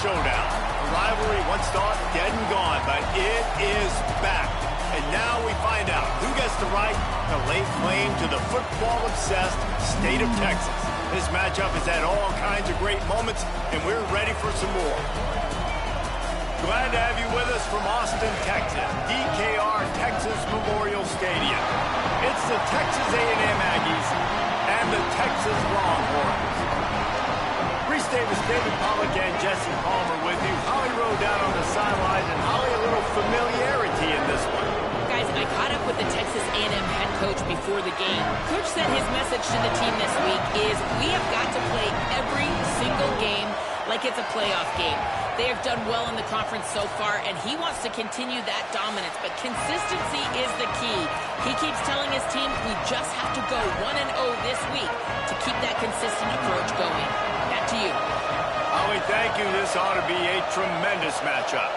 showdown. A rivalry once thought dead and gone, but it is back. And now we find out who gets the right to lay claim to the football-obsessed state of Texas. This matchup has had all kinds of great moments, and we're ready for some more. Glad to have you with us from Austin, Texas, DKR Texas Memorial Stadium. It's the Texas A&M Aggies and the Texas Longhorns. Reese Davis, David Pollack, and Jesse Palmer with you. Holly Rowe down on the sidelines, and Holly, a little familiarity in this one. Guys, I caught up with the Texas A&M head coach before the game. Coach said his message to the team this week is we have got to play every single game like it's a playoff game. They have done well in the conference so far, and he wants to continue that dominance, but consistency is the key. He keeps telling his team we just have to go 1-0 this week to keep that consistent approach going. Back to you. Holly, thank you. This ought to be a tremendous matchup.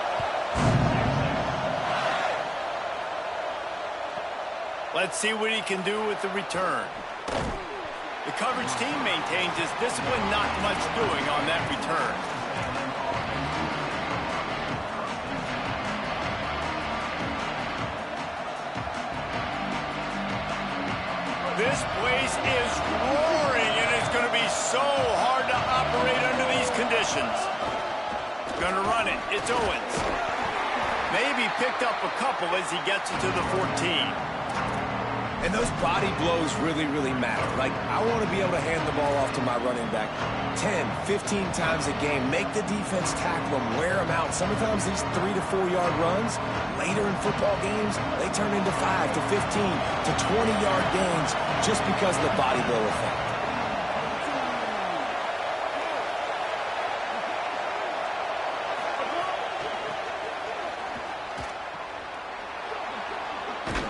Let's see what he can do with the return. The coverage team maintains his discipline, not much doing on that return. This place is roaring, and it's going to be so hard to operate under these conditions. Going to run it. It's Owens. Maybe picked up a couple as he gets it to the 14. And those body blows really, really matter. Like, I want to be able to hand the ball off to my running back 10, 15 times a game. Make the defense tackle them, wear them out. Sometimes these 3 to 4 yard runs, later in football games, they turn into 5 to 15 to 20 yard gains just because of the body blow effect.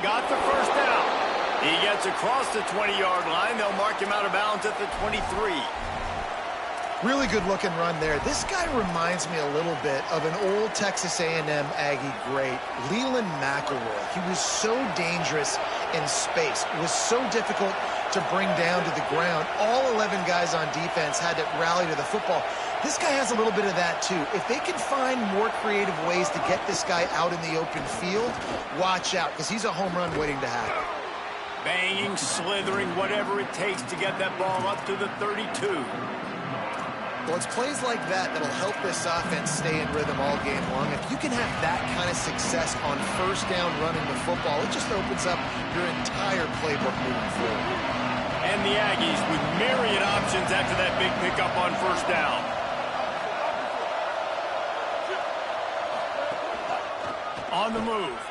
Got the first down. He gets across the 20-yard line. They'll mark him out of bounds at the 23. Really good-looking run there. This guy reminds me a little bit of an old Texas A&M Aggie great, Leland McElroy. He was so dangerous in space. It was so difficult to bring down to the ground. All 11 guys on defense had to rally to the football. This guy has a little bit of that, too. If they can find more creative ways to get this guy out in the open field, watch out, because he's a home run waiting to happen. Banging, slithering, whatever it takes to get that ball up to the 32. Well, it's plays like that that'll help this offense stay in rhythm all game long. If you can have that kind of success on first down running the football, it just opens up your entire playbook moving forward. And the Aggies with myriad options after that big pickup on first down. On the move.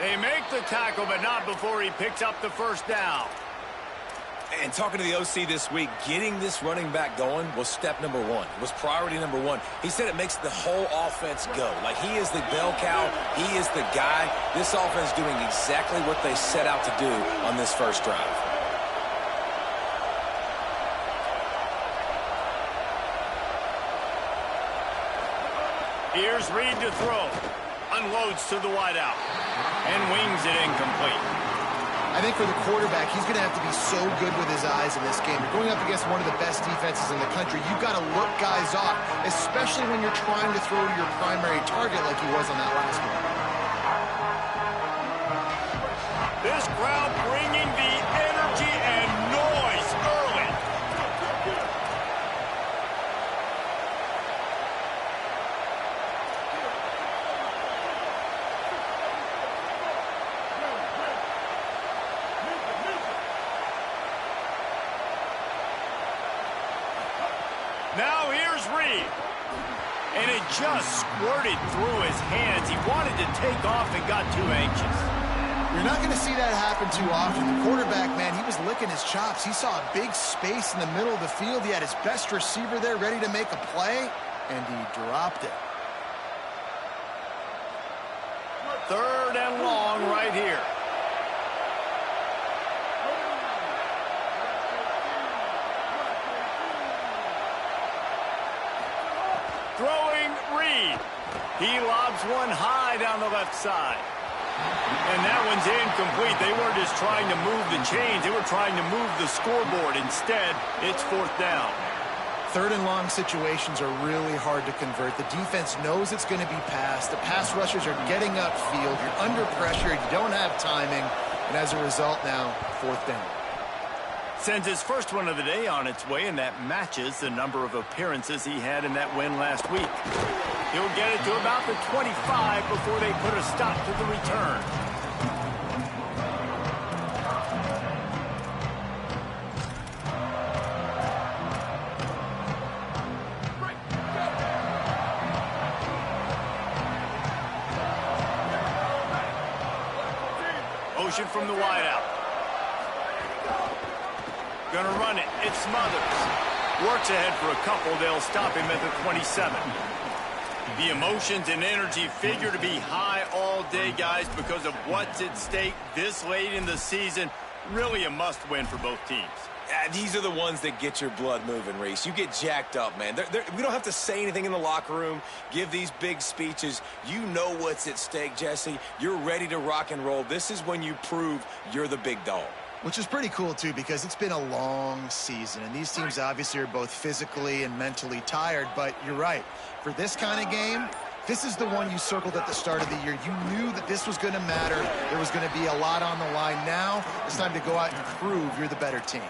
They make the tackle, but not before he picks up the first down. And talking to the OC this week, getting this running back going was step number one. It was priority number one. He said it makes the whole offense go. Like, he is the bell cow. He is the guy. This offense doing exactly what they set out to do on this first drive. Here's Reed to throw. Unloads to the wideout. And wings it incomplete. I think for the quarterback, he's going to have to be so good with his eyes in this game. You're going up against one of the best defenses in the country. You've got to look guys off, especially when you're trying to throw to your primary target like he was on that last one. This crowd bringing the energy and noise early. Now here's Reed. And it just squirted through his hands. He wanted to take off and got too anxious. You're not going to see that happen too often. The quarterback, man, he was licking his chops. He saw a big space in the middle of the field. He had his best receiver there ready to make a play, and he dropped it. 3rd and long right here. Throwing Reed. He lobs one high down the left side. And that one's incomplete. They weren't just trying to move the chains. They were trying to move the scoreboard. Instead, it's 4th down. third and long situations are really hard to convert. The defense knows it's going to be passed. The pass rushers are getting upfield. You're under pressure. You don't have timing. And as a result now, fourth down. Sends his first one of the day on its way, and that matches the number of appearances he had in that win last week. He'll get it to about the 25 before they put a stop to the return. Motion from the wideout. Gonna run it. It's Smothers. Works ahead for a couple. They'll stop him at the 27. The emotions and energy figure to be high all day, guys, because of what's at stake this late in the season. Really a must-win for both teams. These are the ones that get your blood moving, Reese. You get jacked up, man. We don't have to say anything in the locker room, give these big speeches. You know what's at stake, Jesse. You're ready to rock and roll. This is when you prove you're the big dog. Which is pretty cool, too, because it's been a long season. And these teams obviously are both physically and mentally tired. But you're right. For this kind of game, this is the one you circled at the start of the year. You knew that this was going to matter. There was going to be a lot on the line. Now it's time to go out and prove you're the better team.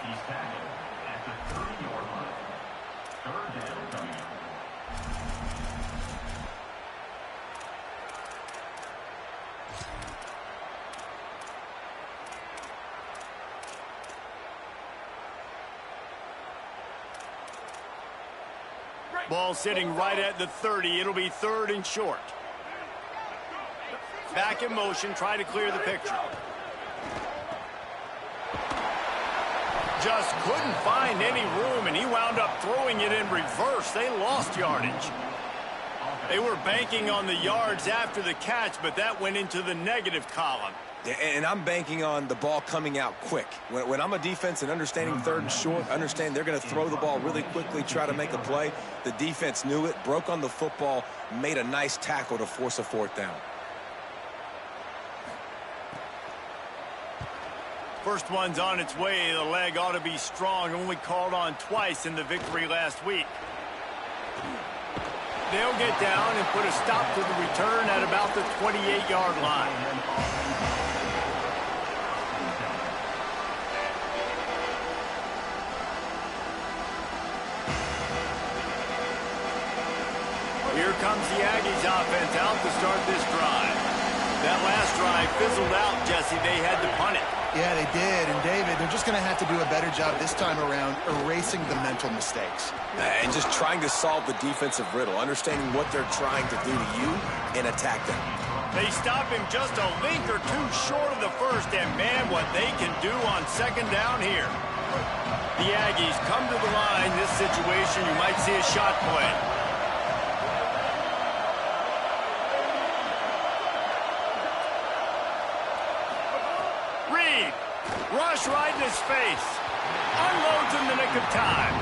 Ball sitting right at the 30. It'll be third and short. Back in motion, try to clear the picture. Just couldn't find any room, and he wound up throwing it in reverse. They lost yardage. They were banking on the yards after the catch, but that went into the negative column. And I'm banking on the ball coming out quick. When I'm a defense and understanding third and short, understand they're going to throw the ball really quickly, try to make a play. The defense knew it, broke on the football, made a nice tackle to force a fourth down. First one's on its way. The leg ought to be strong. Only called on twice in the victory last week. They'll get down and put a stop to the return at about the 28-yard line. Here comes the Aggies offense out to start this drive. That last drive fizzled out, Jesse. They had to punt it. Yeah, they did. And, David, they're just going to have to do a better job this time around erasing the mental mistakes. And just trying to solve the defensive riddle, understanding what they're trying to do to you and attack them. They stop him just a link or two short of the first, and, man, what they can do on second down here. The Aggies come to the line. This situation, you might see a shot play. Rush right in his face. Unloads in the nick of time.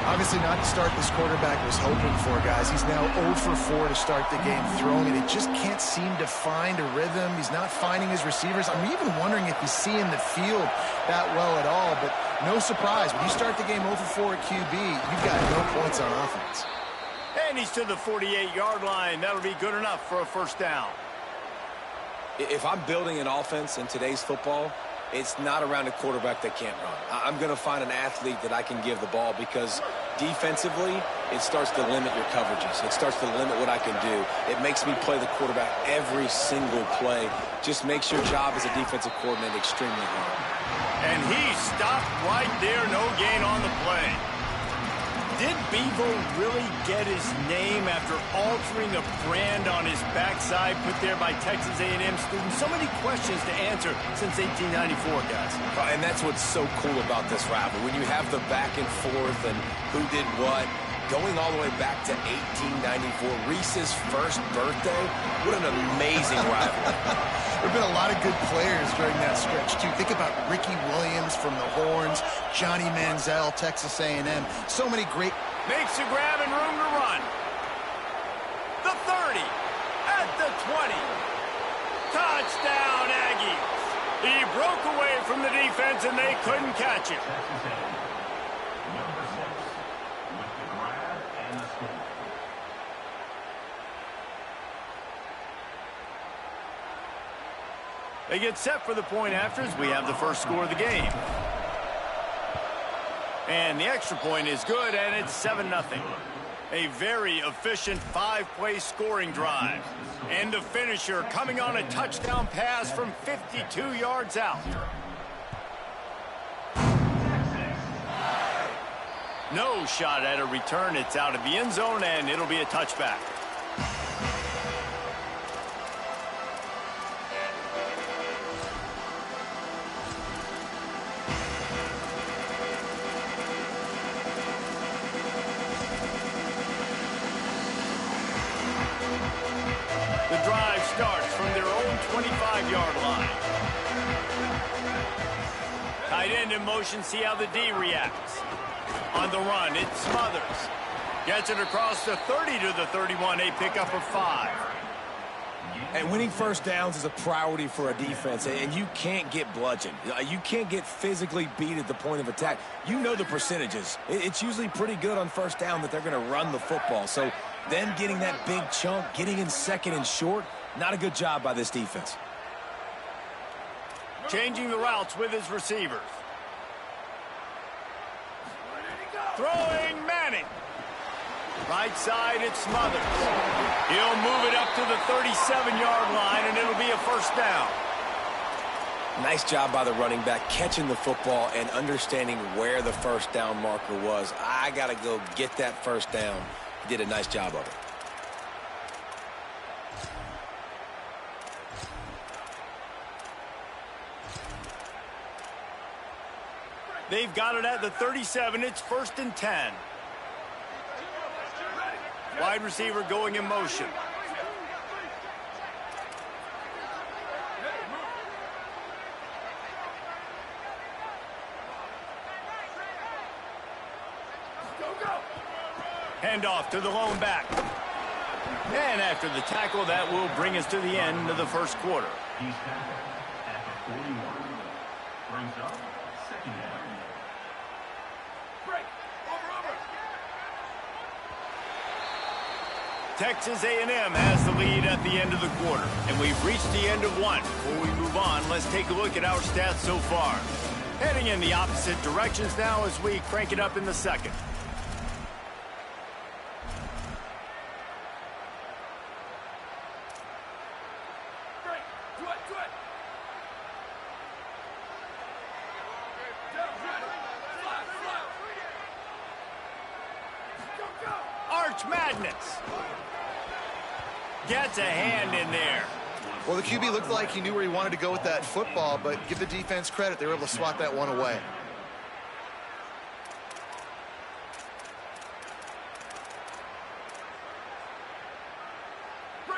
Obviously not the start this quarterback was hoping for, guys. He's now 0 for 4 to start the game throwing it. He just can't seem to find a rhythm. He's not finding his receivers. I'm even wondering if he's seeing the field that well at all. But no surprise. When you start the game 0 for 4 at QB, you've got no points on offense. And he's to the 48-yard line. That'll be good enough for a first down. If I'm building an offense in today's football, it's not around a quarterback that can't run. I'm going to find an athlete that I can give the ball because defensively, it starts to limit your coverages. It starts to limit what I can do. It makes me play the quarterback every single play. Just makes your job as a defensive coordinator extremely hard. And he stopped right there. No gain on the play. Did Bevo really get his name after altering a brand on his backside put there by Texas A&M students? So many questions to answer since 1894, guys. And that's what's so cool about this rivalry. When you have the back and forth and who did what, going all the way back to 1894, Reese's first birthday, what an amazing rivalry. There have been a lot of good players during that stretch, too. Think about Ricky Williams from the Horns, Johnny Manziel, Texas A&M. So many great... Makes a grab and room to run. The 30, at the 20. Touchdown, Aggies. He broke away from the defense, and they couldn't catch him. They get set for the point after as we have the first score of the game. And the extra point is good, and it's 7-0. A very efficient 5-play scoring drive. And the finisher coming on a touchdown pass from 52 yards out. No shot at a return. It's out of the end zone, and it'll be a touchback. The drive starts from their own 25-yard line. Tight end in motion, see how the D reacts. On the run, it Smothers. Gets it across the 30 to the 31, a pickup of 5. And winning first downs is a priority for a defense, and you can't get bludgeoned. You can't get physically beat at the point of attack. You know the percentages. It's usually pretty good on first down that they're going to run the football. So them getting that big chunk, getting in second and short, not a good job by this defense. Changing the routes with his receivers. Throwing Manning. Right side, it's Smothers. He'll move it up to the 37-yard line, and it'll be a first down. Nice job by the running back, catching the football and understanding where the first down marker was. I got to go get that first down. He did a nice job of it. They've got it at the 37. It's 1st and 10. Wide receiver going in motion. Handoff to the lone back. And after the tackle, that will bring us to the end of the first quarter. He's tackled at the 41. Brings up second down. Texas A&M has the lead at the end of the quarter, and we've reached the end of one. Before we move on, let's take a look at our stats so far. Heading in the opposite directions now as we crank it up in the second. Arch Madness. Gets a hand in there. Well, the QB looked like he knew where he wanted to go with that football, but give the defense credit. They were able to swat that one away.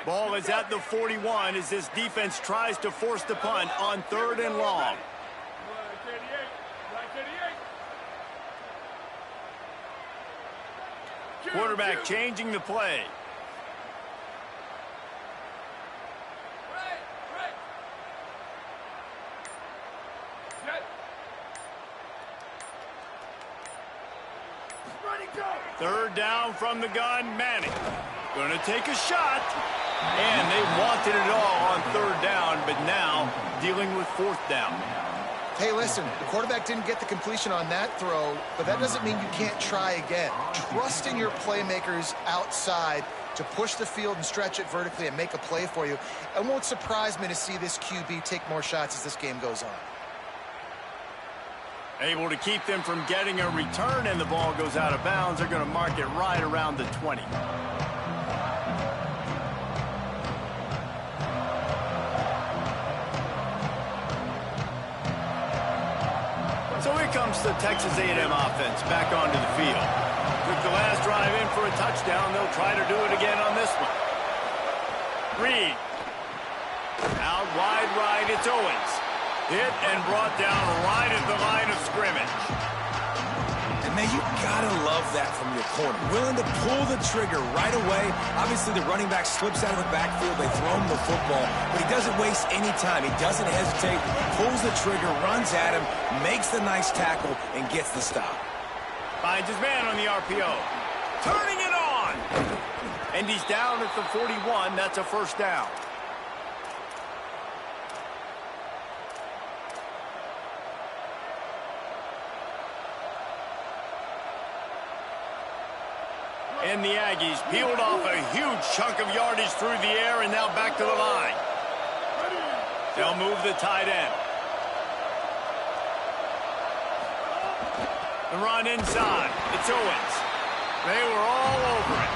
Ball is at the 41 as this defense tries to force the punt on 3rd and long. Quarterback changing the play. Third down from the gun, Manning. Going to take a shot. And they wanted it all on 3rd down, but now dealing with 4th down. Hey, listen, the quarterback didn't get the completion on that throw, but that doesn't mean you can't try again. Trust in your playmakers outside to push the field and stretch it vertically and make a play for you. It won't surprise me to see this QB take more shots as this game goes on. Able to keep them from getting a return, and the ball goes out of bounds. They're going to mark it right around the 20. So here comes the Texas A&M offense back onto the field. Took the last drive in for a touchdown. They'll try to do it again on this one. Reed. Out wide right, it's Owens. Hit and brought down right at the line of scrimmage. And man, you gotta love that from your corner. Willing to pull the trigger right away. Obviously, the running back slips out of the backfield. They throw him the football, but he doesn't waste any time. He doesn't hesitate, pulls the trigger, runs at him, makes the nice tackle, and gets the stop. Finds his man on the RPO. Turning it on. And he's down at the 41. That's a first down. And the Aggies peeled off a huge chunk of yardage through the air and now back to the line. They'll move the tight end. The run inside. It's Owens. They were all over it.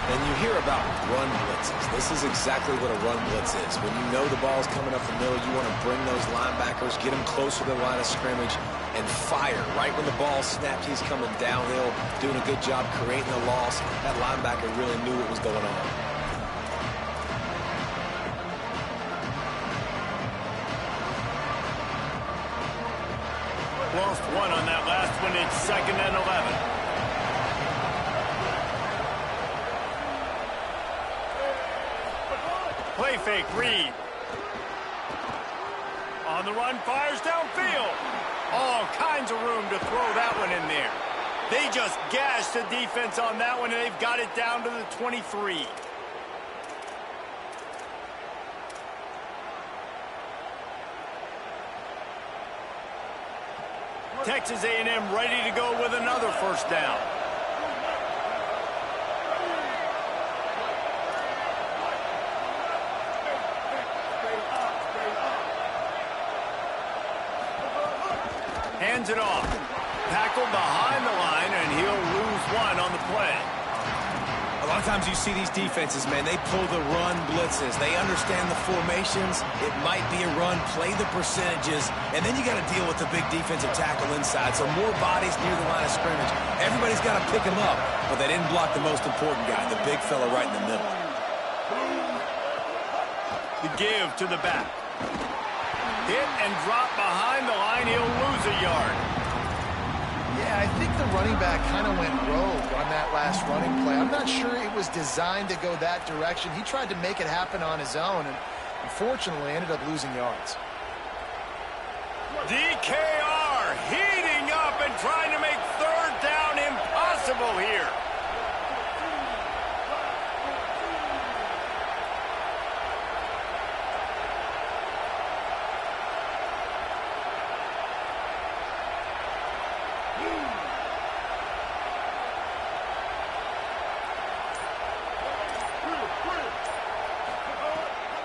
And you hear about run blitzes. This is exactly what a run blitz is. When you know the ball's coming up the middle, you want to bring those linebackers, get them closer to the line of scrimmage, and fire. Right when the ball snapped, he's coming downhill, doing a good job creating a loss. That linebacker really knew what was going on. Lost one on that last one. It's 2nd and 11. Play fake, Reed. On the run, fires downfield. All kinds of room to throw that one in there. They just gashed the defense on that one, and they've got it down to the 23. Texas A&M ready to go with another first down. Hands it off. Tackled behind the line, and he'll lose one on the play. A lot of times you see these defenses, man, they pull the run blitzes. They understand the formations. It might be a run, play the percentages, and then you got to deal with the big defensive tackle inside. So more bodies near the line of scrimmage. Everybody's got to pick him up, but they didn't block the most important guy, the big fella right in the middle. The give to the back. Hit and drop behind the line. He'll lose a yard. Yeah, I think the running back kind of went rogue on that last running play. I'm not sure it was designed to go that direction. He tried to make it happen on his own, and unfortunately ended up losing yards. DKR heating up and trying to make 3rd down impossible here.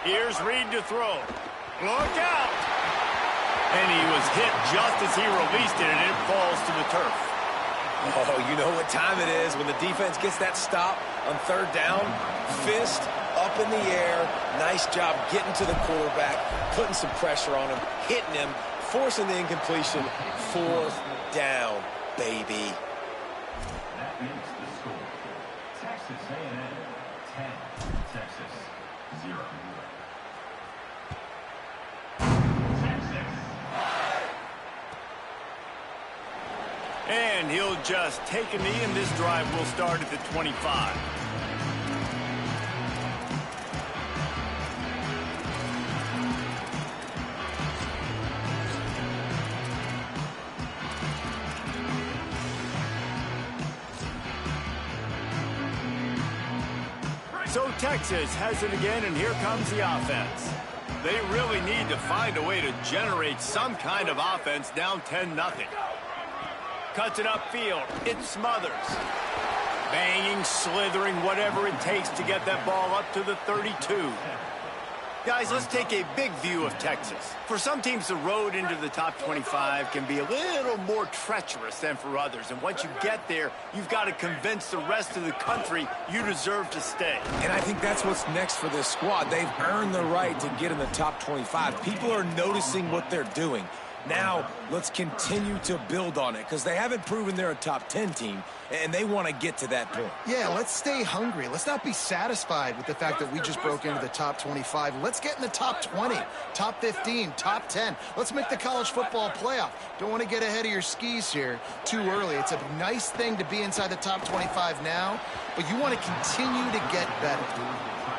Here's Reed to throw. Look out! And he was hit just as he released it, and it falls to the turf. Oh, you know what time it is when the defense gets that stop on 3rd down. Fist up in the air. Nice job getting to the quarterback, putting some pressure on him, hitting him, forcing the incompletion. 4th down, baby. That makes the score. Texas A&M 10, Texas 0. And he'll just take a knee, and this drive will start at the 25. So Texas has it again, and here comes the offense. They really need to find a way to generate some kind of offense down 10-0. Cuts it upfield. It smothers. Banging, slithering, whatever it takes to get that ball up to the 32. Guys, let's take a big view of Texas. For some teams, the road into the top 25 can be a little more treacherous than for others. And once you get there, you've got to convince the rest of the country you deserve to stay. And I think that's what's next for this squad. They've earned the right to get in the top 25. People are noticing what they're doing. Now, let's continue to build on it because they haven't proven they're a top 10 team, and they want to get to that point. Yeah, let's stay hungry. Let's not be satisfied with the fact that we just broke into the top 25. Let's get in the top 20, top 15, top 10. Let's make the college football playoff. Don't want to get ahead of your skis here too early. It's a nice thing to be inside the top 25 now, but you want to continue to get better.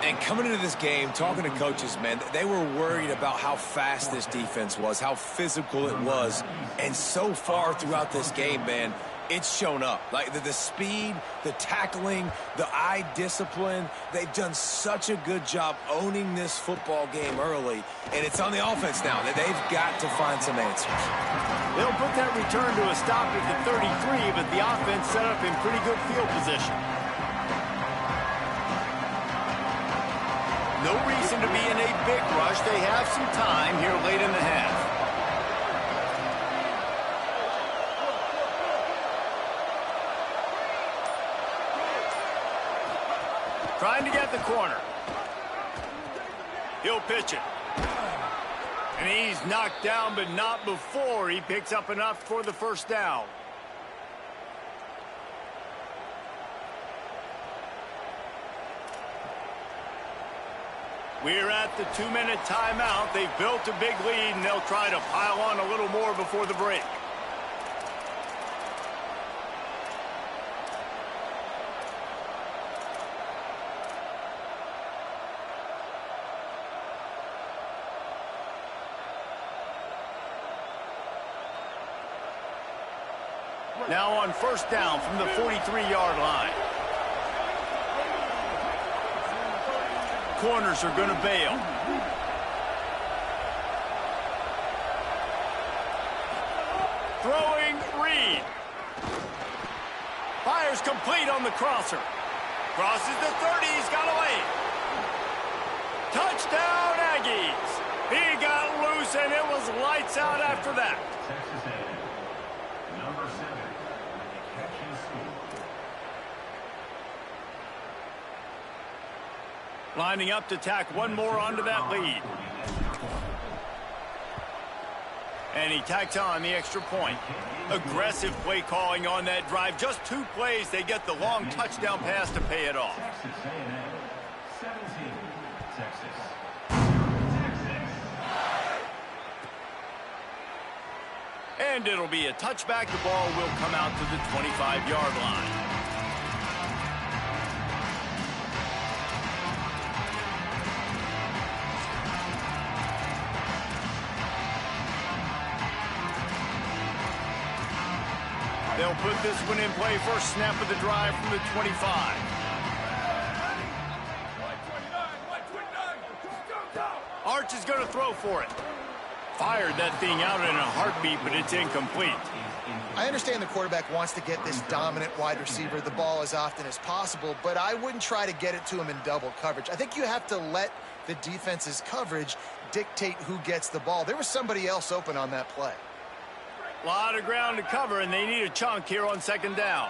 And coming into this game, talking to coaches, man, they were worried about how fast this defense was, how physical it was. And so far throughout this game, man, It's shown up. Like the speed, the tackling, the eye discipline. They've done such a good job owning this football game early, and it's on the offense now. They've got to find some answers. They'll put that return to a stop at the 33, but the offense set up in pretty good field position. No reason to be in a big rush. They have some time here late in the half. Trying to get the corner. He'll pitch it. And he's knocked down, but not before he picks up enough for the first down. We're at the 2-minute timeout. They've built a big lead, and they'll try to pile on a little more before the break. Now on first down from the 43-yard line. Corners are going to bail. Throwing Reed. Fires complete on the crosser. Crosses the 30. He's got away. Touchdown, Aggies. He got loose, and it was lights out after that. Texas A&M, number 7, catch and score. Lining up to tack one more onto that lead. And he tacks on the extra point. Aggressive play calling on that drive. Just 2 plays, they get the long touchdown pass to pay it off. Texas A&M, 17, Texas. And it'll be a touchback. The ball will come out to the 25-yard line. They'll put this one in play. First snap of the drive from the 25. Arch is going to throw for it. Fired that thing out in a heartbeat, but it's incomplete. I understand the quarterback wants to get this dominant wide receiver the ball as often as possible, but I wouldn't try to get it to him in double coverage. I think you have to let the defense's coverage dictate who gets the ball. There was somebody else open on that play. A lot of ground to cover, and they need a chunk here on second down.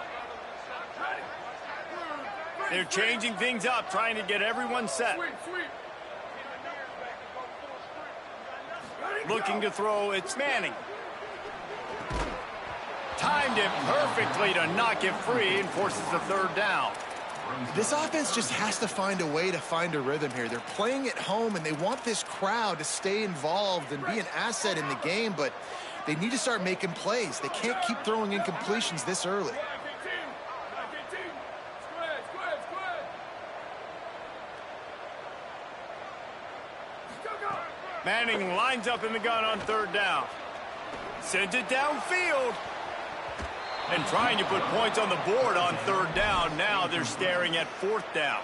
They're changing things up, trying to get everyone set. Looking to throw, it's Manning. Timed it perfectly to knock it free and forces the third down. This offense just has to find a way to find a rhythm here. They're playing at home, and they want this crowd to stay involved and be an asset in the game, but they need to start making plays. They can't keep throwing incompletions this early. Manning lines up in the gun on third down. Sends it downfield. And trying to put points on the board on third down. Now they're staring at fourth down.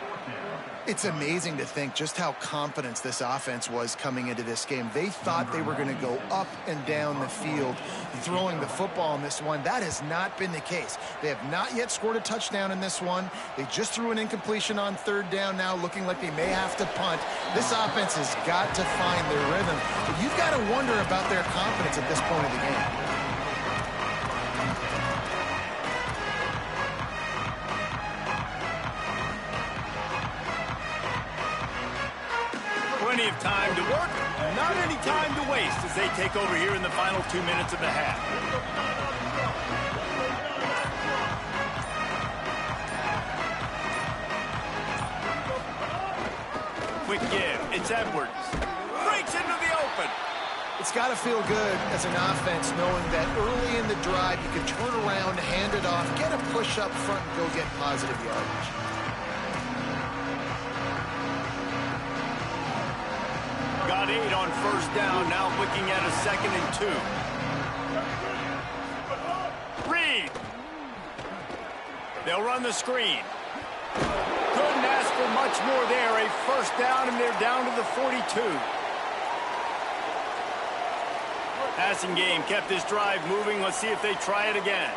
It's amazing to think just how confident this offense was coming into this game. They thought they were going to go up and down the field throwing the football in this one. That has not been the case. They have not yet scored a touchdown in this one. They just threw an incompletion on third down now, looking like they may have to punt. This offense has got to find their rhythm. But you've got to wonder about their confidence at this point of the game. Plenty of time to work, not any time to waste as they take over here in the final 2 minutes of the half. Quick give, it's Edwards. Breaks into the open. It's got to feel good as an offense knowing that early in the drive you can turn around, hand it off, get a push up front, and go get positive yardage. Got 8 on first down, now looking at a 2nd and 2. Reed They'll run the screen. Couldn't ask for much more there. A first down, and they're down to the 42. Passing game kept this drive moving. Let's see if they try it again.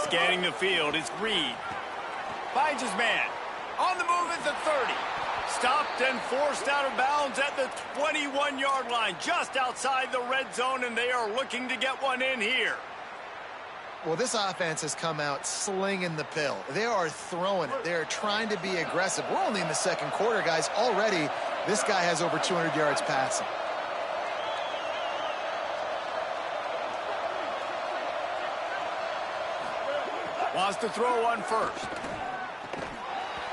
Scanning the field, it's Reed. Finds his man. On the move at the 30. Stopped and forced out of bounds at the 21-yard line, just outside the red zone, and they are looking to get one in here. Well, this offense has come out slinging the pill. They are throwing it. They are trying to be aggressive. We're only in the second quarter, guys. Already, this guy has over 200 yards passing. Wants to throw one first.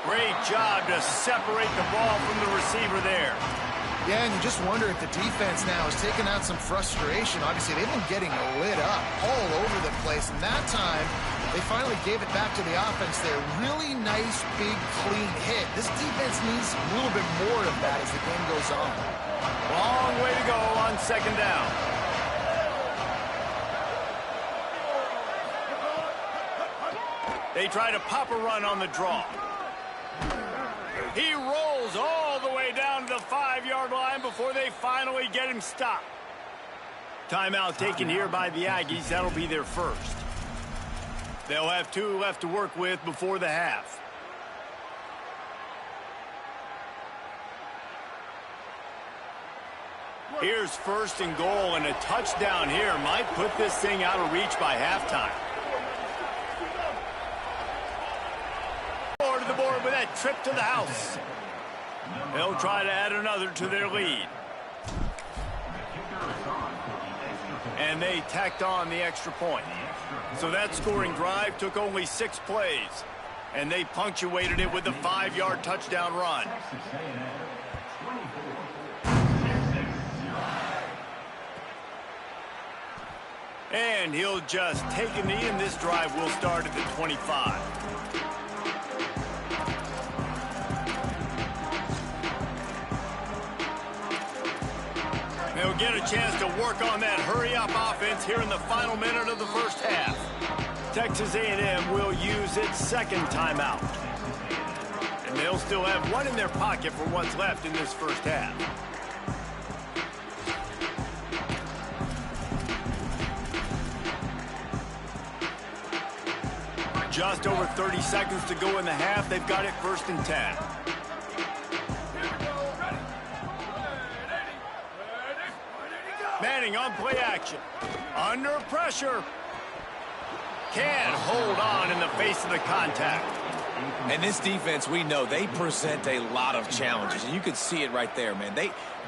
Great job to separate the ball from the receiver there. Yeah, and you just wonder if the defense now is taking out some frustration. Obviously, they've been getting lit up all over the place. And that time, they finally gave it back to the offense there. Really nice, big, clean hit. This defense needs a little bit more of that as the game goes on. Long way to go on second down. They try to pop a run on the draw. He rolls all the way down to the 5-yard line before they finally get him stopped. Timeout taken here by the Aggies. That'll be their first. They'll have 2 left to work with before the half. Here's first and goal, and a touchdown here might put this thing out of reach by halftime. To the board with that trip to the house. They'll try to add another to their lead. And they tacked on the extra point. So that scoring drive took only 6 plays. And they punctuated it with a 5-yard touchdown run. And he'll just take a knee, and this drive will start at the 25. They'll get a chance to work on that hurry-up offense here in the final minute of the first half. Texas A&M will use its second timeout. And they'll still have one in their pocket for what's left in this first half. Just over 30 seconds to go in the half. They've got it 1st and 10. Manning on play action. Under pressure. Can't hold on in the face of the contact. And this defense, we know, they present a lot of challenges. And you can see it right there, man.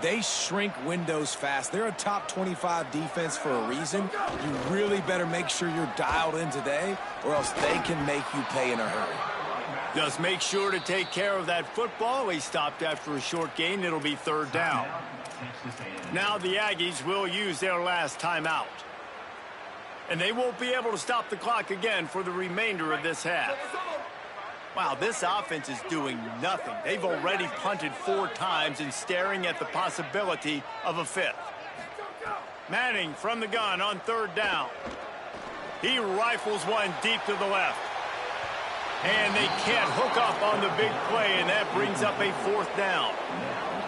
They shrink windows fast. They're a top 25 defense for a reason. You really better make sure you're dialed in today, or else they can make you pay in a hurry. Just make sure to take care of that football. He stopped after a short gain. It'll be 3rd down. Now the Aggies will use their last timeout. And they won't be able to stop the clock again for the remainder of this half. Wow, this offense is doing nothing. They've already punted 4 times and staring at the possibility of a 5th. Manning from the gun on 3rd down. He rifles one deep to the left. And they can't hook up on the big play, and that brings up a 4th down.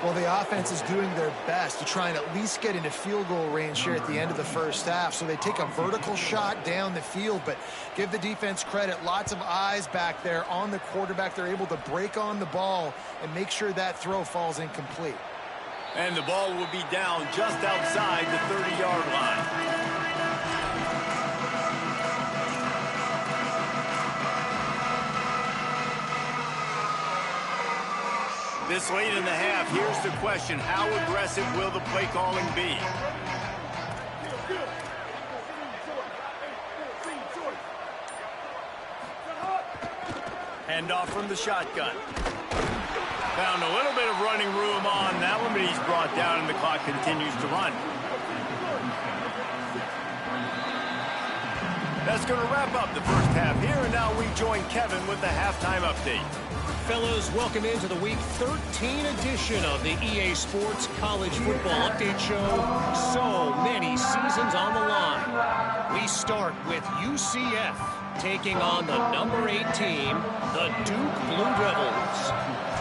Well, the offense is doing their best to try and at least get into field goal range here at the end of the first half. So they take a vertical shot down the field, but give the defense credit. Lots of eyes back there on the quarterback. They're able to break on the ball and make sure that throw falls incomplete. And the ball will be down just outside the 30-yard line. This late in the half, here's the question. How aggressive will the play calling be? Handoff from the shotgun. Found a little bit of running room on that one, but he's brought down and the clock continues to run. That's going to wrap up the first half here, and now we join Kevin with the halftime update. fellows. Welcome into the Week 13 edition of the EA Sports College Football Update Show. So many seasons on the line. We start with UCF taking on the number 8 team, the Duke Blue Devils.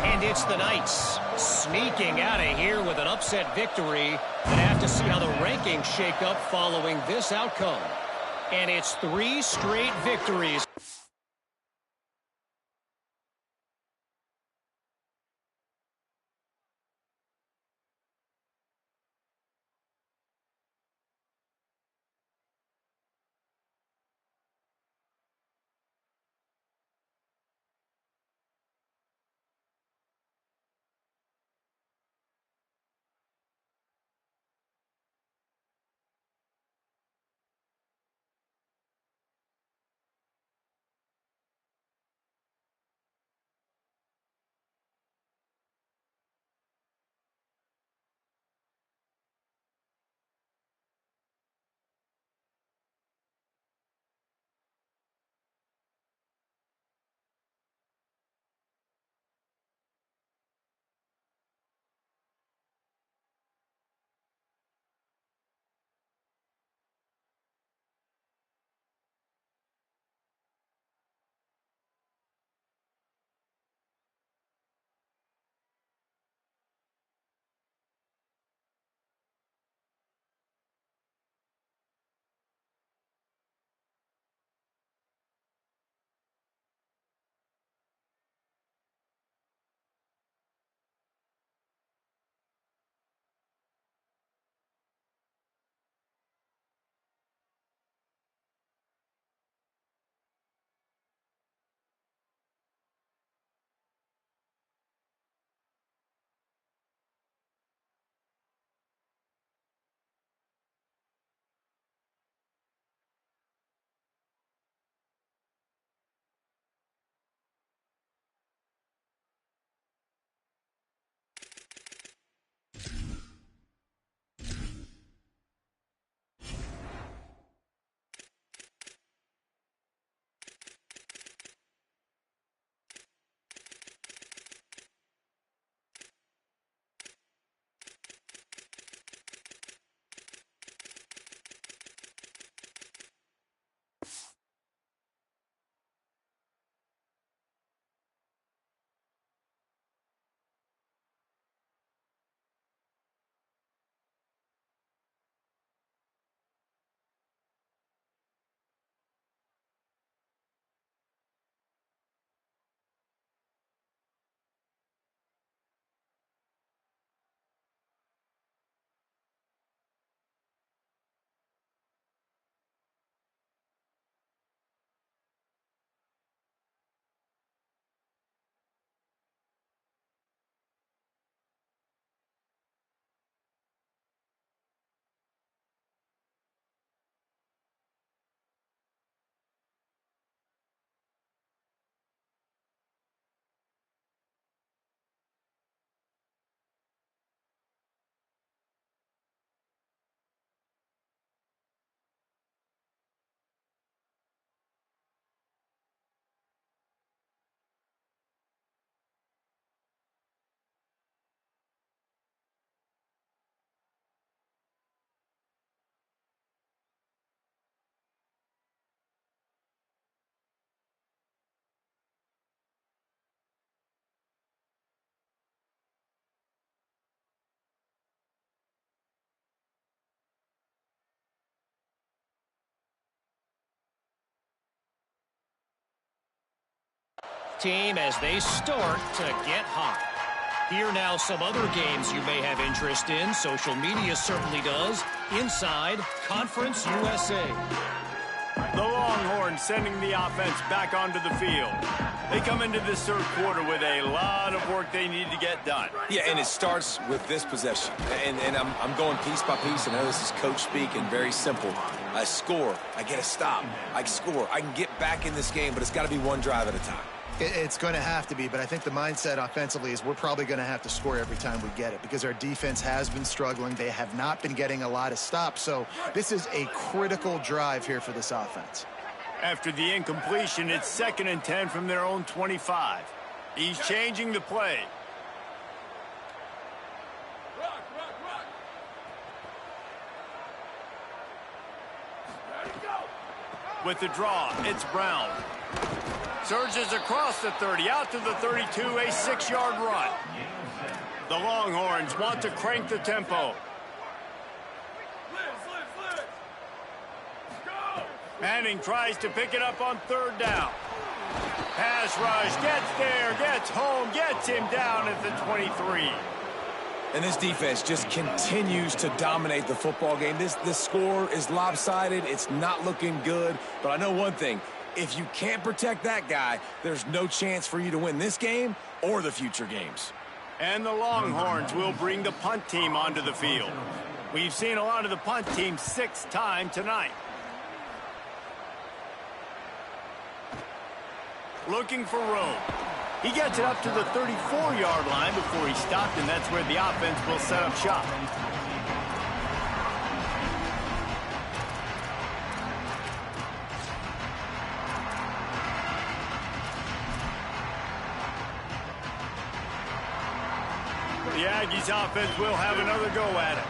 And it's the Knights sneaking out of here with an upset victory. But have to see how the rankings shake up following this outcome. And it's 3 straight victories. Team as they start to get hot. Here now some other games you may have interest in. Social media certainly does. Inside Conference USA. The Longhorns sending the offense back onto the field. They come into this third quarter with a lot of work they need to get done. Yeah, and it starts with this possession. And I'm going piece by piece. I know this is coach speak and very simple. I score. I get a stop. I score. I can get back in this game, but it's got to be one drive at a time. It's going to have to be, but I think the mindset offensively is we're probably going to have to score every time we get it because our defense has been struggling. They have not been getting a lot of stops, so this is a critical drive here for this offense. After the incompletion, it's 2nd and 10 from their own 25. He's changing the play. With the draw, it's Brown. Surges across the 30, out to the 32, a 6-yard run. The Longhorns want to crank the tempo. Manning tries to pick it up on 3rd down. Pass rush, gets there, gets home, gets him down at the 23. And this defense just continues to dominate the football game. This score is lopsided. It's not looking good. But I know one thing. If you can't protect that guy, there's no chance for you to win this game or the future games. And the Longhorns will bring the punt team onto the field. We've seen a lot of the punt team 6 times tonight. Looking for room. He gets it up to the 34-yard line before he stopped, and that's where the offense will set up shop. The Aggies offense will have another go at it.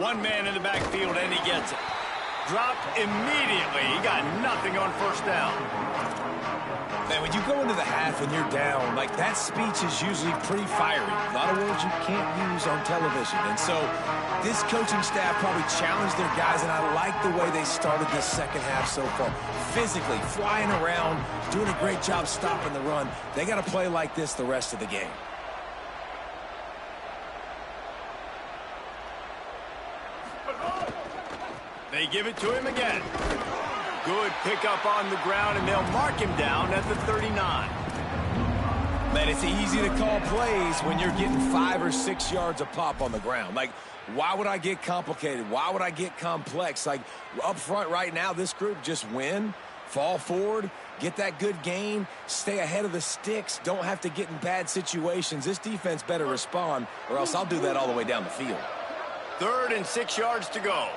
One man in the backfield, and he gets it. Dropped immediately. He got nothing on 1st down. Man, when you go into the half and you're down, like, that speech is usually pretty fiery. A lot of words you can't use on television. And so this coaching staff probably challenged their guys, and I like the way they started this second half so far. Physically, flying around, doing a great job stopping the run. They got to play like this the rest of the game. They give it to him again. Good pickup on the ground, and they'll mark him down at the 39. Man, it's easy to call plays when you're getting 5 or 6 yards a pop on the ground. Like, why would I get complicated? Why would I get complex? Like, up front right now, this group just win, fall forward, get that good gain, stay ahead of the sticks, don't have to get in bad situations. This defense better respond, or else I'll do that all the way down the field. 3rd and 6 yards to go.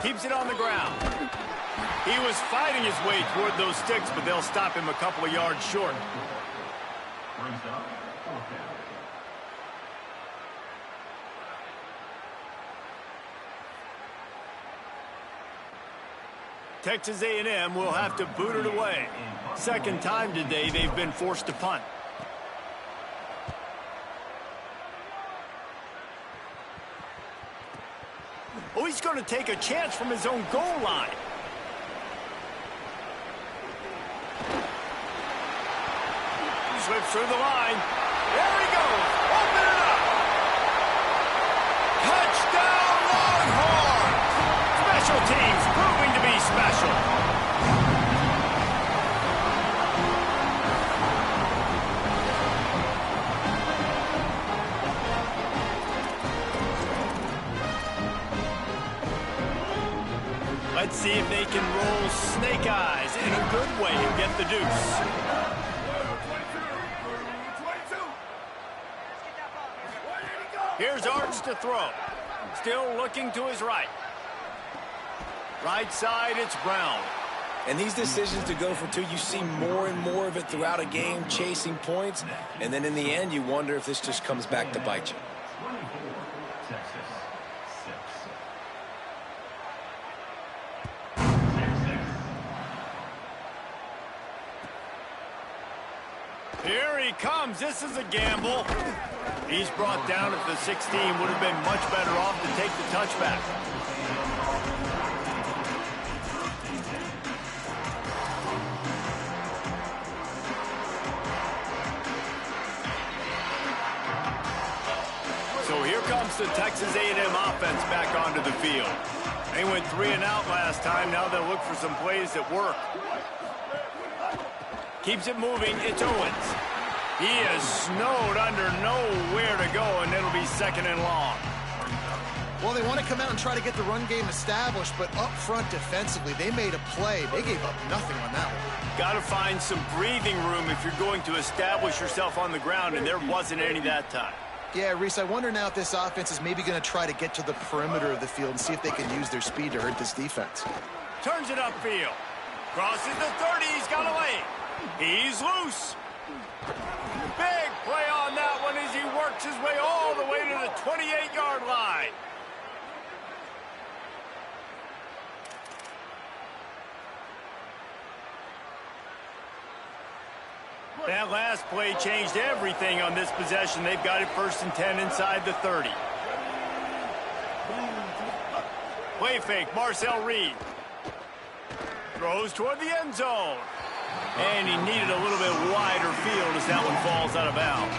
Keeps it on the ground. He was fighting his way toward those sticks, but they'll stop him a couple of yards short. Texas A&M will have to boot it away. 2nd time today they've been forced to punt. Oh, he's going to take a chance from his own goal line. Slips through the line. There he goes. Open it up. Touchdown, Longhorns. Special teams proving to be special. Let's see if they can roll snake eyes in a good way and get the deuce. Here's Arts to throw. Still looking to his right. Right side, it's Brown. And these decisions to go for 2, you see more and more of it throughout a game, chasing points. And then in the end, you wonder if this just comes back to bite you. Here he comes. This is a gamble. He's brought down at the 16. Would have been much better off to take the touchback. So here comes the Texas A&M offense back onto the field. They went 3 and out last time. Now they'll look for some plays that work. Keeps it moving. It's Owens. He is snowed under, nowhere to go, and it'll be 2nd and long. Well, they want to come out and try to get the run game established, but up front defensively, they made a play. They gave up nothing on that one. Got to find some breathing room if you're going to establish yourself on the ground, and there wasn't any that time. Yeah, Reese, I wonder now if this offense is maybe going to try to get to the perimeter of the field and see if they can use their speed to hurt this defense. Turns it upfield. Crosses the 30. He's got a lane. He's loose. Big play on that one as he works his way all the way to the 28-yard line. That last play changed everything on this possession. They've got it 1st and 10 inside the 30. Play fake, Marcel Reed. Throws toward the end zone. And he needed a little bit wider field as that one falls out of bounds.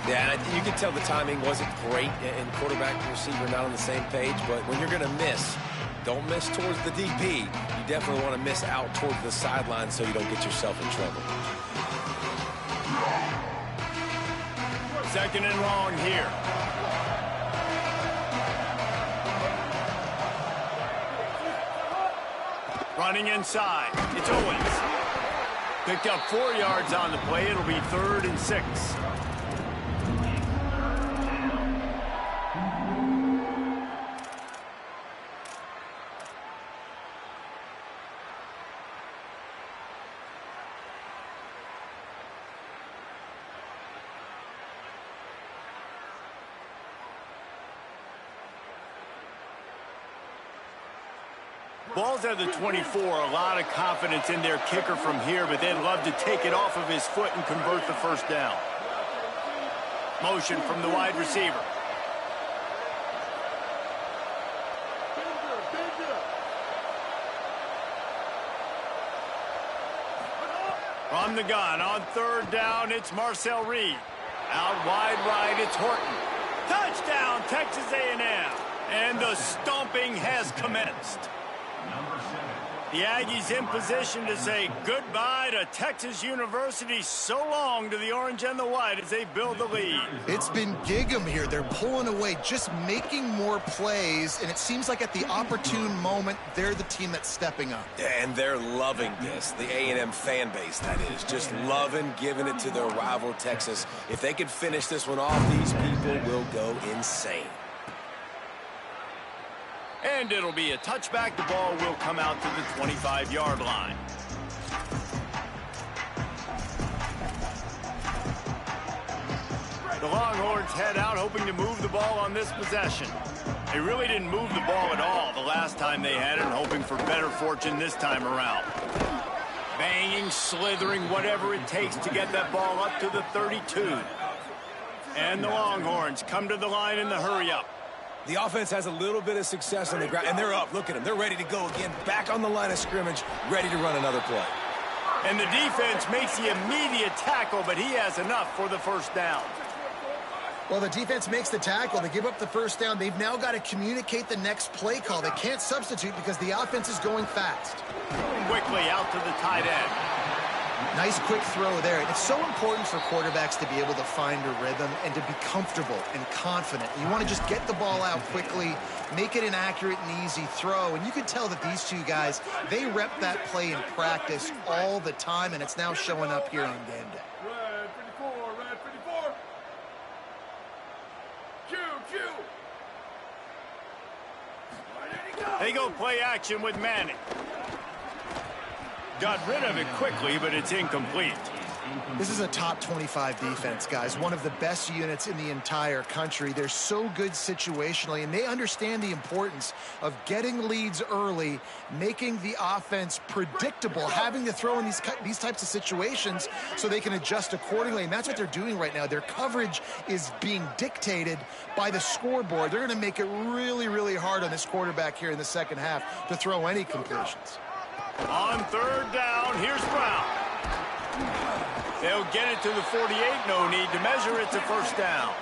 Yeah, and you can tell the timing wasn't great, and quarterback and receiver not on the same page, but when you're going to miss, don't miss towards the DB. You definitely want to miss out towards the sideline so you don't get yourself in trouble. 2nd and long here. Running inside. It's Owens. Picked up 4 yards on the play. It'll be 3rd and 6. Ball's at the 24. A lot of confidence in their kicker from here, but they'd love to take it off of his foot and convert the 1st down. Motion from the wide receiver. From the gun on 3rd down, it's Marcel Reed. Out wide right, it's Horton. Touchdown, Texas A&M. And the stomping has commenced. The Aggies in position to say goodbye to Texas University. So long to the orange and the white as they build the lead. It's been gig-em here. They're pulling away, just making more plays, and it seems like at the opportune moment, they're the team that's stepping up. And they're loving this. The A&M fan base, that is. Just loving giving it to their rival, Texas. If they could finish this one off, these people will go insane. And it'll be a touchback. The ball will come out to the 25-yard line. The Longhorns head out hoping to move the ball on this possession. They really didn't move the ball at all the last time they had it, and hoping for better fortune this time around. Banging, slithering, whatever it takes to get that ball up to the 32. And the Longhorns come to the line in the hurry-up. The offense has a little bit of success on the ground, and they're up. Look at them. They're ready to go again, back on the line of scrimmage, ready to run another play. And the defense makes the immediate tackle, but he has enough for the 1st down. Well, the defense makes the tackle. They give up the 1st down. They've now got to communicate the next play call. They can't substitute because the offense is going fast. Quickly out to the tight end. Nice quick throw there. And it's so important for quarterbacks to be able to find a rhythm and to be comfortable and confident. You want to just get the ball out quickly, make it an accurate and easy throw. And you can tell that these two guys, they rep that play in practice all the time, and it's now showing up here on game day. Red 54, red 54. Q. They go play action with Manning. Got rid of it quickly, but it's incomplete. This is a top 25 defense, guys. One of the best units in the entire country. They're so good situationally, and they understand the importance of getting leads early, making the offense predictable, having to throw in these types of situations so they can adjust accordingly. And that's what they're doing right now. Their coverage is being dictated by the scoreboard. They're going to make it really, really hard on this quarterback here in the 2nd half to throw any completions. On 3rd down, here's Brown. They'll get it to the 48, no need to measure it to 1st down.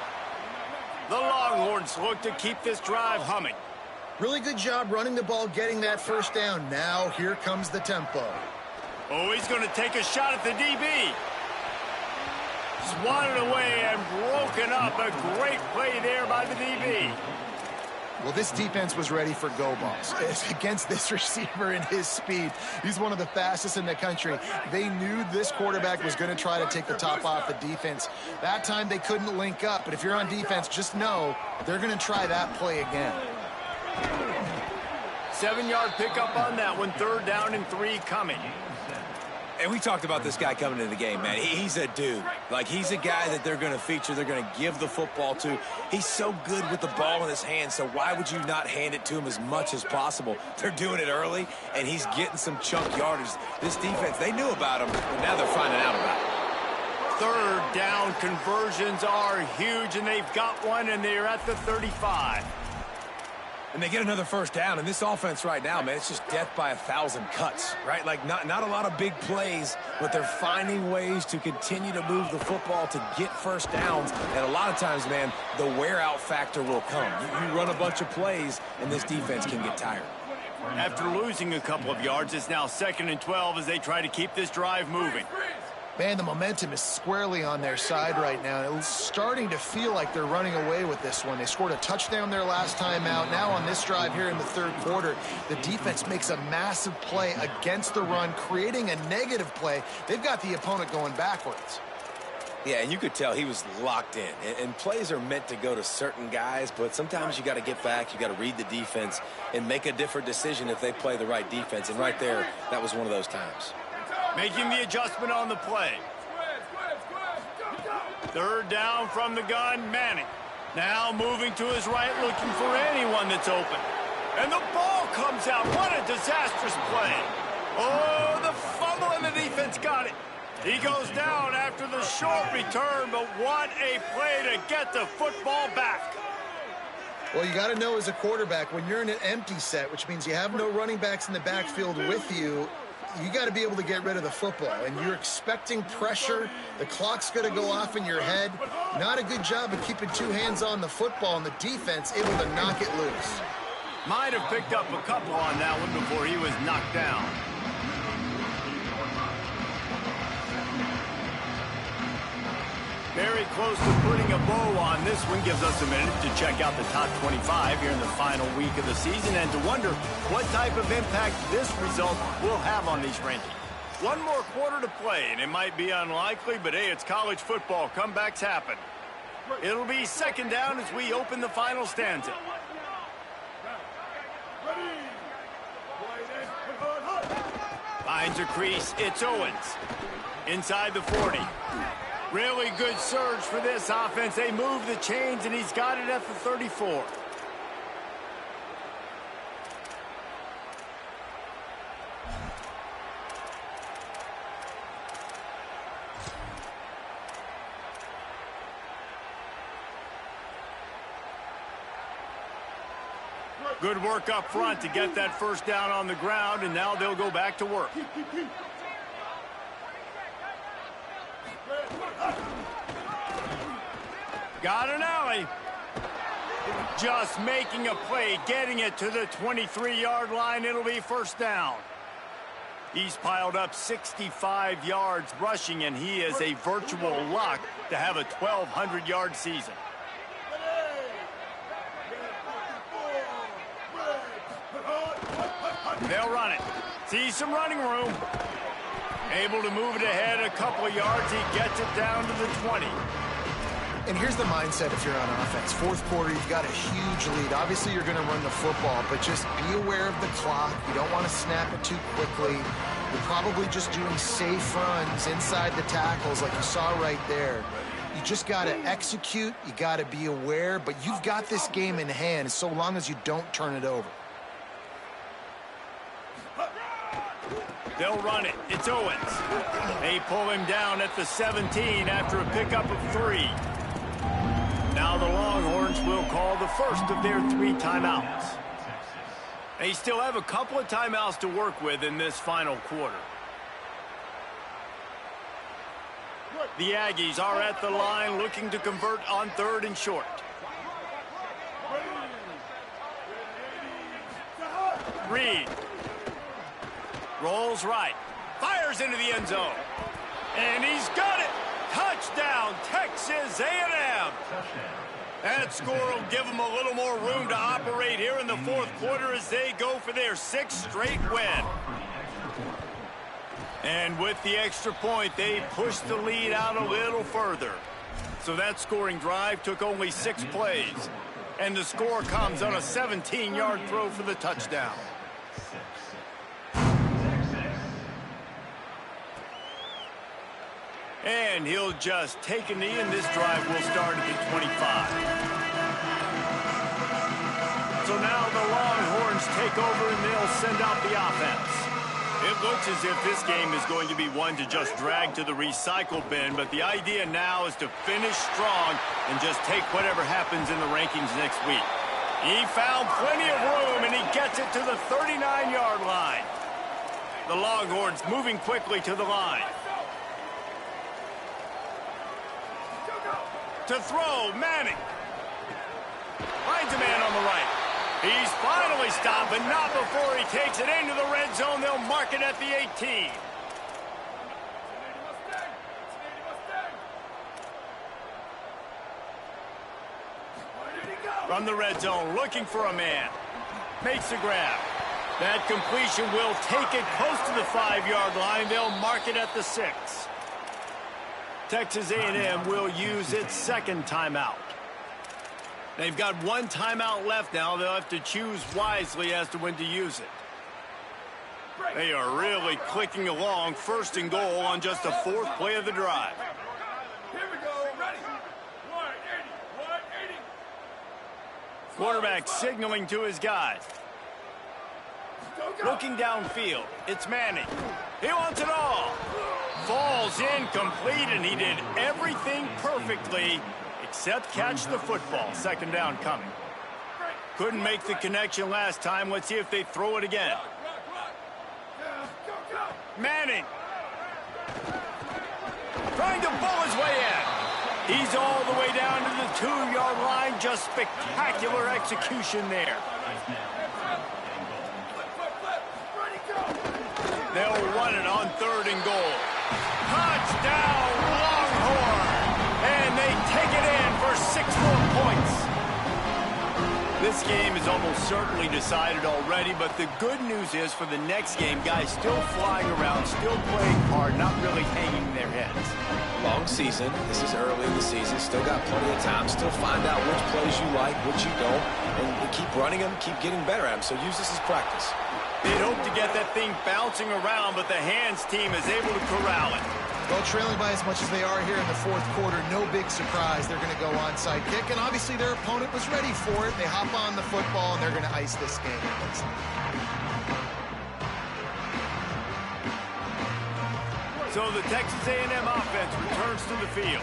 The Longhorns look to keep this drive humming. Really good job running the ball, getting that 1st down. Now here comes the tempo. Oh, he's going to take a shot at the DB. Swatted away and broken up. A great play there by the DB. Well, this defense was ready for go balls. Against this receiver and his speed, he's one of the fastest in the country. They knew this quarterback was going to try to take the top off the defense. That time they couldn't link up, but if you're on defense, just know they're going to try that play again. 7-yard pickup on that one. 3rd down and 3 coming. And we talked about this guy coming into the game, man. He's a dude. Like, he's a guy that they're going to feature, they're going to give the football to. He's so good with the ball in his hands, so why would you not hand it to him as much as possible? They're doing it early, and he's getting some chunk yardage. This defense, they knew about him, but now they're finding out about it. 3rd down conversions are huge, and they've got one, and they're at the 35. And they get another 1st down, and this offense right now, man, it's just death by 1,000 cuts, right? Like, not a lot of big plays, but they're finding ways to continue to move the football to get 1st downs. And a lot of times, man, the wear-out factor will come. You run a bunch of plays, and this defense can get tired. After losing a couple of yards, it's now 2nd and 12 as they try to keep this drive moving. Man, the momentum is squarely on their side right now. It's starting to feel like they're running away with this one. They scored a touchdown their last time out. Now on this drive here in the 3rd quarter, the defense makes a massive play against the run, creating a negative play. They've got the opponent going backwards. Yeah, and you could tell he was locked in. And plays are meant to go to certain guys, but sometimes you got to get back, you got to read the defense, and make a different decision if they play the right defense. And right there, that was one of those times. Making the adjustment on the play. 3rd down from the gun, Manning. Now moving to his right, looking for anyone that's open. And the ball comes out. What a disastrous play. Oh, the fumble, and the defense got it. He goes down after the short return, but what a play to get the football back. Well, you got to know as a quarterback, when you're in an empty set, which means you have no running backs in the backfield with you, you got to be able to get rid of the football, and you're expecting pressure. The clock's going to go off in your head. Not a good job of keeping 2 hands on the football, and the defense able to knock it loose. Might have picked up a couple on that one before he was knocked down. Very close to putting a bow on this one. Gives us a minute to check out the top 25 here in the final week of the season and to wonder what type of impact this result will have on these rankings. One more quarter to play, and it might be unlikely, but hey, it's college football. Comebacks happen. It'll be 2nd down as we open the final stanza. Finds a crease. It's Owens. Inside the 40. Really good surge for this offense. They move the chains, and he's got it at the 34. Good work up front to get that 1st down on the ground, and now they'll go back to work. Got an alley. Just making a play, getting it to the 23-yard line. It'll be 1st down. He's piled up 65 yards rushing, and he is a virtual lock to have a 1,200-yard season. They'll run it. Sees some running room. Able to move it ahead a couple of yards. He gets it down to the 20. And here's the mindset if you're on offense. 4th quarter, you've got a huge lead. Obviously, you're going to run the football, but just be aware of the clock. You don't want to snap it too quickly. You're probably just doing safe runs inside the tackles like you saw right there. You just got to execute. You got to be aware, but you've got this game in hand so long as you don't turn it over. They'll run it. It's Owens. They pull him down at the 17 after a pickup of 3. Now the Longhorns will call the first of their 3 timeouts. They still have a couple of timeouts to work with in this final quarter. The Aggies are at the line looking to convert on 3rd and short. Reed. Rolls right. Fires into the end zone. And he's got it. Touchdown, Texas A&M. That score will give them a little more room to operate here in the fourth quarter as they go for their 6th straight win. And with the extra point, they pushed the lead out a little further. So that scoring drive took only 6 plays. And the score comes on a 17-yard throw for the touchdown. And he'll just take a knee, and this drive will start at the 25. So now the Longhorns take over, and they'll send out the offense. It looks as if this game is going to be one to just drag to the recycle bin, but the idea now is to finish strong and just take whatever happens in the rankings next week. He found plenty of room, and he gets it to the 39-yard line. The Longhorns moving quickly to the line. To throw, Manning. Finds a man on the right. He's finally stopped, but not before he takes it into the red zone. They'll mark it at the 18. From the red zone, looking for a man. Makes the grab. That completion will take it close to the 5-yard line. They'll mark it at the 6. Texas A&M will use its 2nd timeout. They've got 1 timeout left now. They'll have to choose wisely as to when to use it. They are really clicking along, 1st and goal on just the 4th play of the drive. Here we go. Ready. 180. Quarterback signaling to his guys. Looking downfield. It's Manning. He wants it all. Falls incomplete, and he did everything perfectly except catch the football. 2nd down coming. Couldn't make the connection last time. Let's see if they throw it again. Manning. Trying to pull his way in. He's all the way down to the 2-yard line. Just spectacular execution there. They'll run it on 3rd and goal. Touchdown, Longhorn! And they take it in for 6 more points. This game is almost certainly decided already, but the good news is for the next game, guys still flying around, still playing hard, not really hanging their heads. Long season. This is early in the season. Still got plenty of time. Still find out which plays you like, which you don't, and keep running them, keep getting better at them. So use this as practice. They'd hope to get that thing bouncing around, but the hands team is able to corral it. Well, trailing by as much as they are here in the 4th quarter, no big surprise. They're going to go onside kick, and obviously their opponent was ready for it. They hop on the football, and they're going to ice this game. So the Texas A&M offense returns to the field.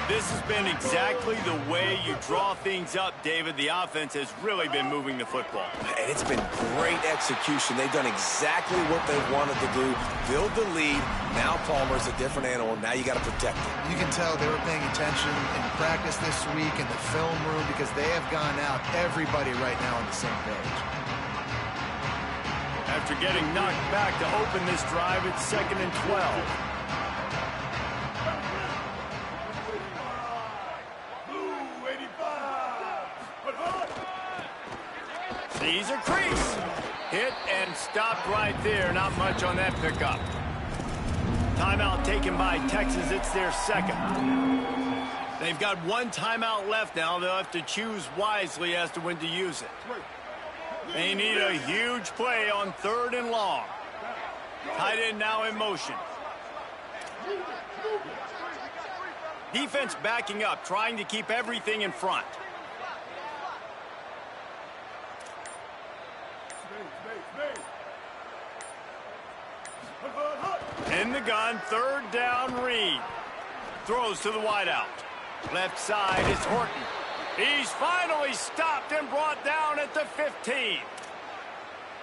This has been exactly the way you draw things up, David. The offense has really been moving the football. And it's been great execution. They've done exactly what they wanted to do. Build the lead. Now Palmer's a different animal. Now you got to protect him. You can tell they were paying attention in practice this week in the film room because they have gone out, everybody right now on the same page. After getting knocked back to open this drive, it's 2nd and 12. Sees a crease. Hit and stopped right there. Not much on that pickup. Timeout taken by Texas. It's their 2nd. They've got 1 timeout left now. They'll have to choose wisely as to when to use it. They need a huge play on 3rd and long. Tight end now in motion. Defense backing up, trying to keep everything in front. In the gun, 3rd down, Reed. Throws to the wideout. Left side is Horton. He's finally stopped and brought down at the 15.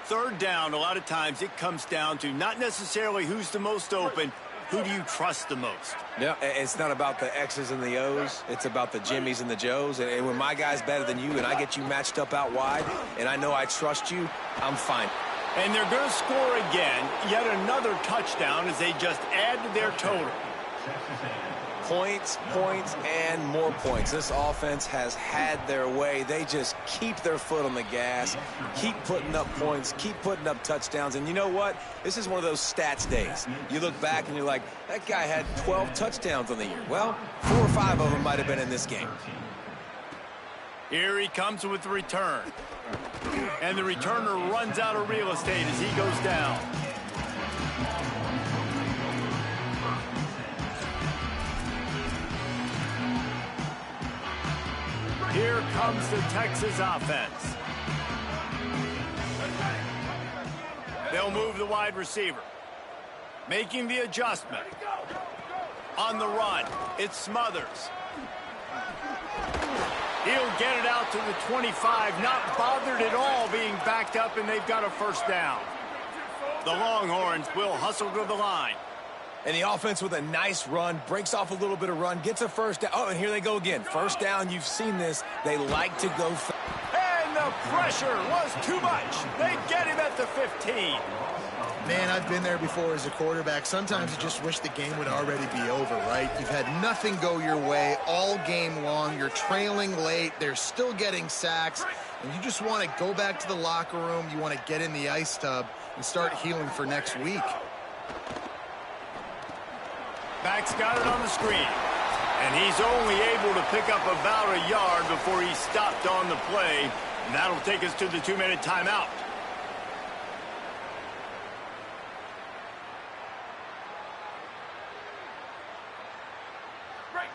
3rd down, a lot of times it comes down to not necessarily who's the most open, who do you trust the most? Yeah, it's not about the X's and the O's. It's about the Jimmies and the Joes. And when my guy's better than you and I get you matched up out wide and I know I trust you, I'm fine. And they're going to score again, yet another touchdown as they just add to their total. Points, points, and more points. This offense has had their way. They just keep their foot on the gas, keep putting up points, keep putting up touchdowns. And you know what? This is one of those stats days. You look back and you're like, that guy had 12 touchdowns on the year. Well, 4 or 5 of them might have been in this game. Here he comes with the return. And the returner runs out of real estate as he goes down. Here comes the Texas offense. They'll move the wide receiver. Making the adjustment. On the run, it's Smothers. He'll get it out to the 25, not bothered at all being backed up, and they've got a first down. The Longhorns will hustle to the line. And the offense with a nice run, breaks off a little bit of run, gets a first down. Oh, and here they go again. First down, you've seen this. They like to go fast. And the pressure was too much. They get him at the 15. Man, I've been there before as a quarterback. Sometimes you just wish the game would already be over, right? You've had nothing go your way all game long. You're trailing late. They're still getting sacks. And you just want to go back to the locker room. You want to get in the ice tub and start healing for next week. Back's got it on the screen. And he's only able to pick up about a yard before he stopped on the play. And that'll take us to the 2-minute timeout.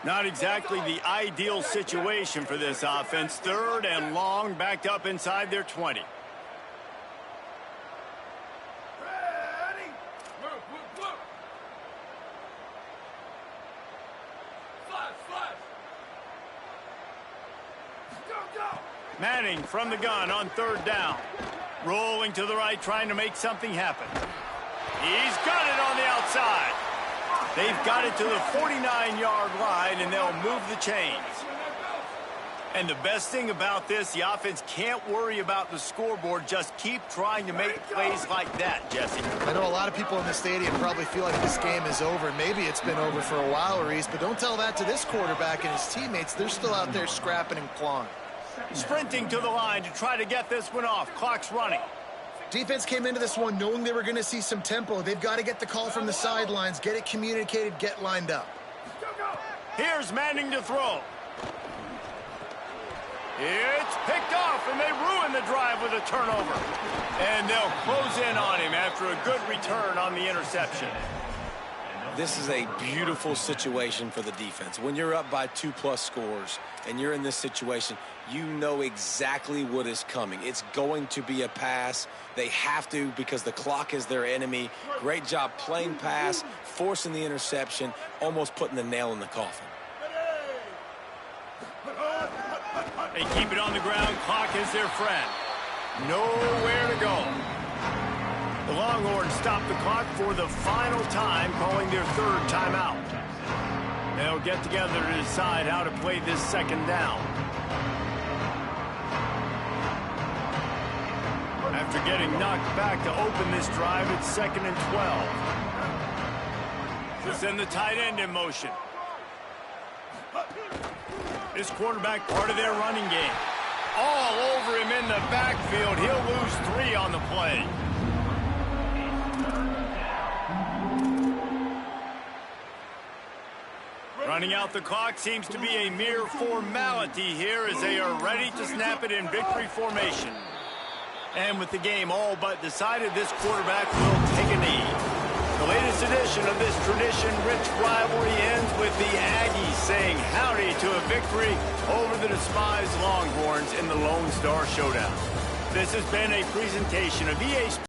Not exactly the ideal situation for this offense. 3rd and long, backed up inside their 20. Manning from the gun on 3rd down. Rolling to the right, trying to make something happen. He's got it on the outside. They've got it to the 49-yard line, and they'll move the chains. And the best thing about this, the offense can't worry about the scoreboard. Just keep trying to make plays like that, Jesse. I know a lot of people in the stadium probably feel like this game is over. Maybe it's been over for a while, Reese, but don't tell that to this quarterback and his teammates. They're still out there scrapping and clawing. Sprinting to the line to try to get this one off. Clock's running. Defense came into this one knowing they were going to see some tempo. They've got to get the call from the sidelines, get it communicated, get lined up. Here's Manning to throw. It's picked off, and they ruin the drive with a turnover. And they'll close in on him after a good return on the interception. This is a beautiful situation for the defense. When you're up by 2+ scores and you're in this situation, you know exactly what is coming. It's going to be a pass. They have to because the clock is their enemy. Great job playing pass, forcing the interception, almost putting the nail in the coffin. They keep it on the ground. Clock is their friend. Nowhere to go. The Longhorns stop the clock for the final time, calling their 3rd timeout. They'll get together to decide how to play this 2nd down. After getting knocked back to open this drive, it's 2nd and 12. They send the tight end in motion. This quarterback part of their running game. All over him in the backfield. He'll lose 3 on the play. Running out the clock seems to be a mere formality here as they are ready to snap it in victory formation. And with the game all but decided, this quarterback will take a knee. The latest edition of this tradition-rich rivalry ends with the Aggies saying howdy to a victory over the despised Longhorns in the Lone Star Showdown. This has been a presentation of EA Sports.